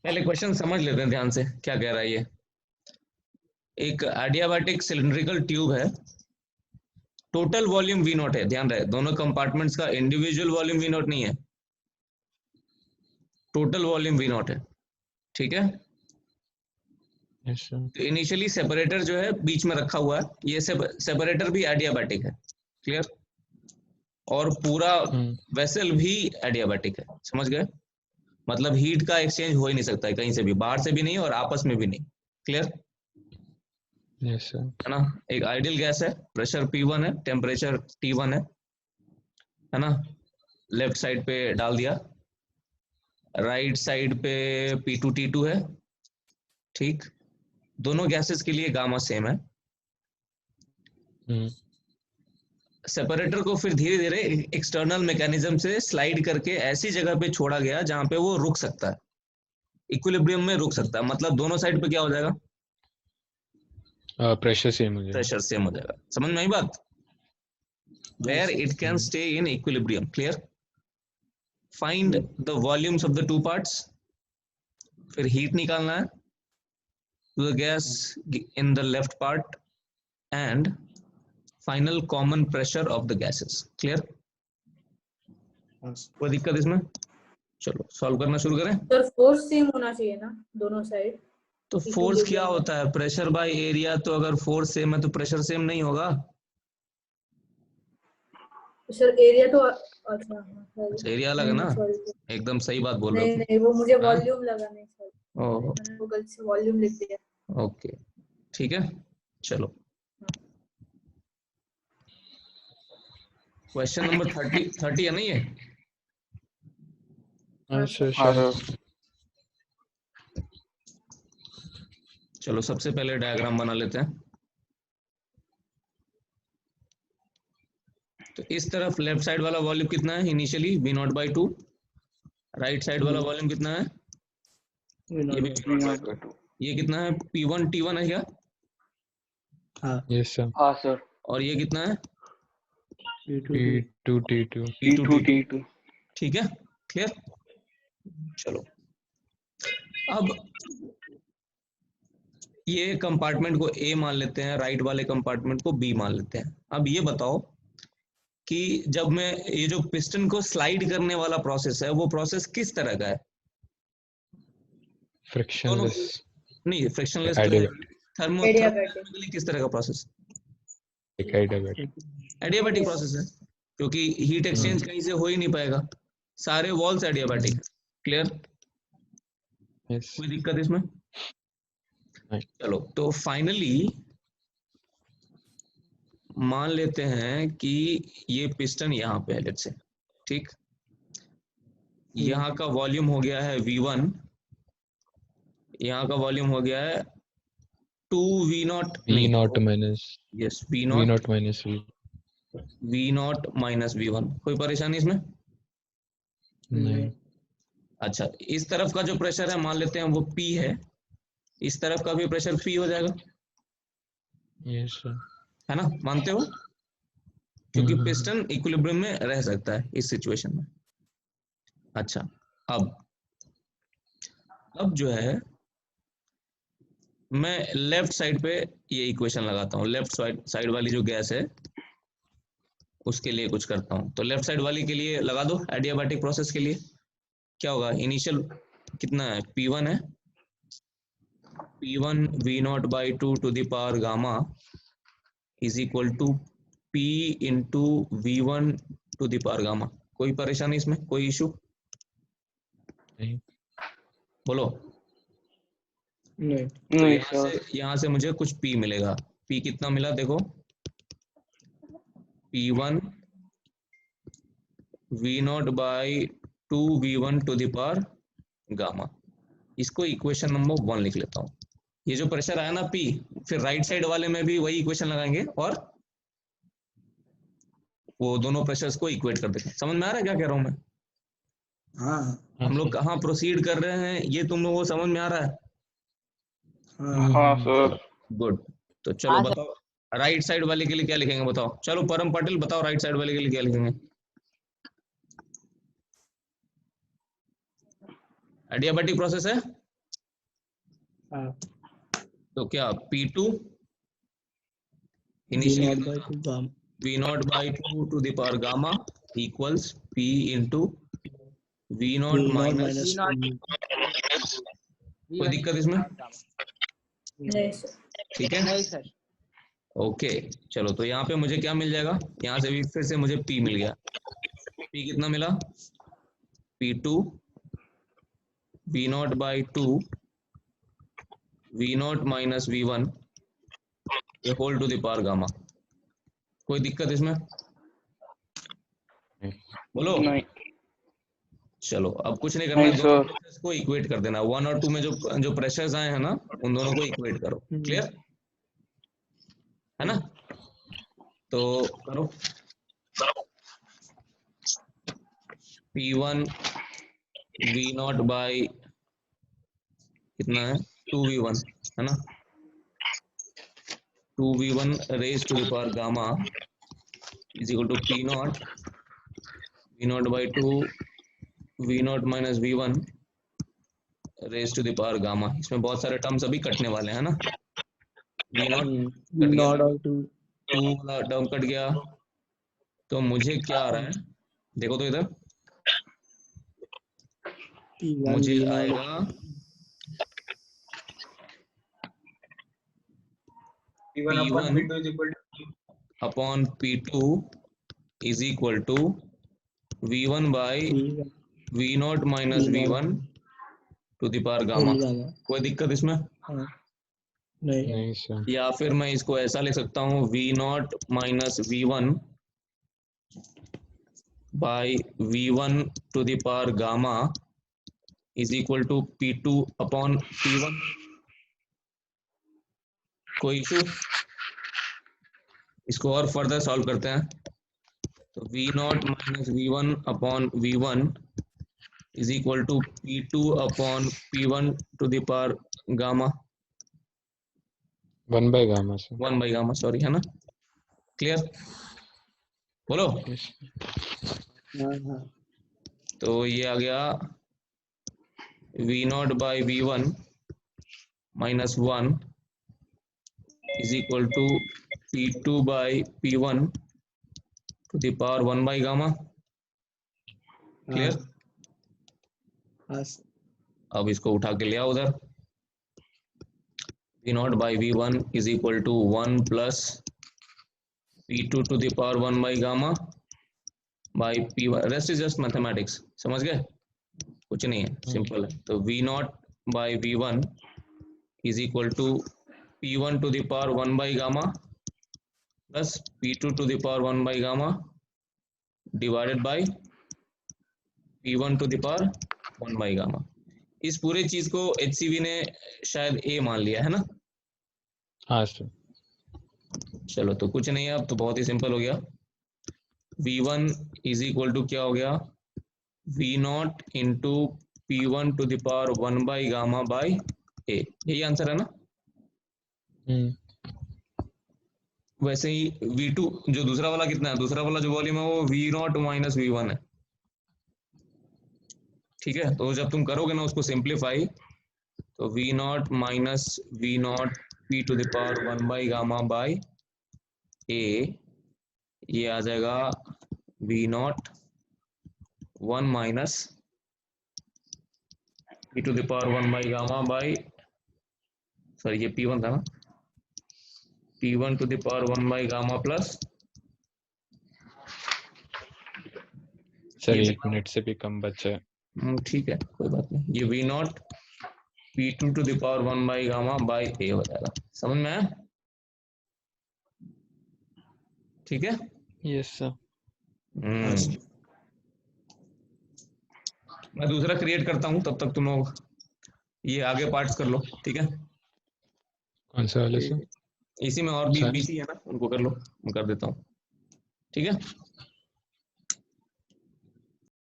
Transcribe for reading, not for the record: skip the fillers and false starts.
पहले क्वेश्चन समझ लेते हैं ध्यान से, क्या कह रहा है ये। एक एडियाबैटिक सिलिंड्रिकल ट्यूब है, टोटल वॉल्यूम वी नॉट है, ध्यान रहे दोनों कंपार्टमेंट्स का इंडिविजुअल वॉल्यूम वी नॉट नहीं है, टोटल वॉल्यूम वी नॉट है, ठीक है। Yes sir. तो इनिशियली सेपरेटर जो है बीच में रखा हुआ है, ये सेपरेटर भी एडियाबैटिक है, क्लियर। और पूरा वेसल भी एडियाबैटिक है, समझ गए। मतलब हीट का एक्सचेंज हो ही नहीं सकता है कहीं से भी, बाहर से भी नहीं और आपस में भी नहीं, क्लियर यस सर। है ना। एक आइडियल गैस है, प्रेशर P1 है, टेम्परेचर T1 है ना। लेफ्ट साइड पे डाल दिया, राइट साइड पे P2 T2 है, ठीक। दोनों गैसेस के लिए गामा सेम है। सेपरेटर को फिर धीरे धीरे एक्सटर्नल मैकेनिज्म से स्लाइड करके ऐसी जगह पे छोड़ा गया जहां पे वो रुक सकता है, इक्विलिब्रियम में रुक सकता है, मतलब दोनों साइड पे क्या हो जाएगा, प्रेशर सेम हो जाएगा। प्रेशर सेम हो जाएगा, समझ में आई बात। Where it can stay in equilibrium, clear. Find the volumes of the two parts, फिर हीट निकालना है to the gas in the left part and final common pressure of the gases, clear. कोई दिक्कत इसमें? चलो सॉल्व करना शुरू करें। सर फोर्स सेम होना चाहिए ना दोनों साइड। तो फोर्स क्या होता है, प्रेशर बाय एरिया, तो अगर फोर्स सेम है तो प्रेशर सेम नहीं होगा। सर एरिया तो अच्छा एरिया अलग है ना, एकदम सही बात बोल रहे नहीं हो। नहीं वो मुझे हाँ? वॉल्यूम लगा, नहीं सर ओह मैंने वो गलती से वॉल्यूम लिख दिया। ओके ठीक है, चलो क्वेश्चन नंबर 30 है ना ये। चलो सबसे पहले डायग्राम बना लेते हैं। तो इस तरफ लेफ्ट साइड वाला वॉल्यूम कितना है इनिशियली, V0/2। राइट साइड वाला वॉल्यूम कितना है, ये भी V0/2। ये कितना है, P1 T1 है क्या? Yes sir. हाँ सर। और ये कितना है, P2 T2। P2 T2। ठीक है, क्लियर। चलो अब ये कंपार्टमेंट को A मान लेते हैं, राइट वाले कंपार्टमेंट को B मान लेते हैं। अब ये बताओ कि जब मैं ये जो पिस्टन को स्लाइड करने वाला प्रोसेस है वो प्रोसेस किस तरह का है। फ्रिक्शनलेस। नहीं फ्रिक्शनलेस तो थर्मोडायनामिकली किस तरह का प्रोसेस, एडियाबैटिक प्रोसेस है, क्योंकि हीट एक्सचेंज कहीं से हो ही नहीं पाएगा, सारे वॉल्स एडियाबैटिक, क्लियर। कोई दिक्कत इसमें? चलो तो फाइनली मान लेते हैं कि ये पिस्टन यहाँ पे है, लेट्स से, ठीक। यहाँ का वॉल्यूम हो गया है V1, यहाँ का वॉल्यूम हो गया है 2V0 V0 minus, yes V0 V0 minus V। V0 minus V1। कोई परेशानी इसमें? नहीं। अच्छा इस तरफ का जो प्रेशर है मान लेते हैं वो P है, इस तरफ का भी प्रेशर P हो जाएगा, यस सर। है ना, मानते हो? क्योंकि पिस्टन इक्विलिब्रियम में रह सकता है इस सिचुएशन में। अच्छा अब जो है मैं लेफ्ट साइड पे ये इक्वेशन लगाता हूँ, लेफ्ट साइड वाली जो गैस है उसके लिए कुछ करता हूँ। तो लेफ्ट साइड वाली के लिए लगा दो, एडियाबैटिक प्रोसेस के लिए क्या होगा, इनिशियल कितना है, P1 है, P1 V0/2 to the power gamma is equal to P into V1 to the power gamma. कोई परेशानी इसमें, कोई इशू? नहीं। बोलो। नहीं तो यहाँ से मुझे कुछ P मिलेगा। P कितना मिला देखो, P1 V0/2 V1 to the power gamma. इसको इक्वेशन नंबर 1 लिख लेता हूँ। ये जो प्रेशर आया ना P, फिर राइट साइड वाले में भी वही इक्वेशन लगाएंगे और वो दोनों प्रेशर्स को इक्वेट कर देंगे। समझ में आ रहा है क्या कह रहा हूँ मैं? हाँ हम लोग कहाँ प्रोसीड कर रहे हैं ये तुम लोगों को समझ में आ रहा है? हाँ सर। गुड। तो चलो बताओ राइट साइड वाले के लिए क्या लिखेंगे, बताओ। चलो परम पाटिल बताओ राइट साइड वाले के लिए क्या लिखेंगे। एडियाबैटिक प्रोसेस है, हाँ तो क्या P2 V initially naught by 2 gamma V naught by 2 to the power gamma equals P into V naught V naught minus minus कोई दिक्कत इसमें? नहीं सर। ठीक है, नहीं सर। ओके चलो, तो यहाँ पे मुझे क्या मिल जाएगा, यहाँ से भी फिर से मुझे P मिल गया। P कितना मिला? P2 V naught by 2 V naught minus V1 ये whole to the power gamma. कोई दिक्कत इसमें? बोलो। नहीं चलो अब कुछ नहीं करना नहीं है, दोनों सर। प्रेशर्स को इक्वेट कर देना। 1 और 2 में जो प्रेशर्स आए हैं ना, उन दोनों को इक्वेट करो। क्लियर है ना? तो करो। P1 V नॉट बाई कितना है 2V1 है ना, 2V1 raise to the power gamma is equal to P naught V naught by 2 V naught minus V1 raise to the power gamma. इसमें बहुत सारे टर्म्स अभी कटने वाले हैं ना। V नॉट V naught और 2 2 वाला टर्म कट गया, तो मुझे क्या आ रहा है देखो तो इधर, P1 मुझे V naught आएगा P1 upon P2 is equal to V1 by P1 V naught minus V naught V1 to the power gamma. whole gamma कोई दिक्कत इसमें? हाँ नहीं नहीं सर। या फिर मैं इसको ऐसा लिख सकता हूँ V naught minus V1 by V1 to the power gamma is equal to P2 upon P1। कोई इशू? इसको और फर्दर सॉल्व करते हैं। तो V naught minus V1 upon V1 is equal to P2 upon P1 to the power gamma 1 by gamma sir. 1 by gamma, sorry, है ना? Clear? बोलो। Yes, हाँ हाँ तो ये आ गया V naught by V1 minus 1 is equal to P2 by P1 to the power 1 by gamma. Clear? हाँ अब इसको उठा के ले आओ उधर। V naught by V1 is equal to 1 plus P2 to the power 1 by gamma by P1। Rest is just mathematics, समझ गए? कुछ नहीं है, सिंपल है। तो V naught by V1 is equal to P1 to the power 1 by gamma plus P2 to the power 1 by gamma divided by P1 to the power 1 by gamma. इस पूरे चीज को HCV ने शायद A मान लिया है ना। हाँ सर। चलो तो कुछ नहीं है, अब तो बहुत ही सिंपल हो गया। V1 इज इक्वल टू क्या हो गया, V naught into P1 to the power 1 by gamma by A। यही आंसर है ना। वैसे ही V2 जो दूसरा वाला कितना है, दूसरा वाला जो वॉल्यूम है वो V नॉट माइनस V1 है। ठीक है, तो जब तुम करोगे ना उसको सिंप्लीफाई, तो V naught minus V naught P to the power 1 by gamma by A, ये आ जाएगा V naught 1 minus P to the power 1 by gamma by, sorry ये P1 था ना, P1 to the power 1 by gamma plus, sir 1 minute से भी कम बचा है। ठीक है कोई बात नहीं, ये V naught P2 to the power 1 by gamma by A हो जाएगा। समझ में आया? ठीक है। Yes sir. मैं दूसरा क्रिएट करता हूँ, तब तक तुम लोग ये आगे पार्ट्स कर लो। ठीक है, कौन सा वाले सर? इसी में और भी सर? बीसी है ना, उनको कर लो, मैं कर देता हूँ। ठीक है।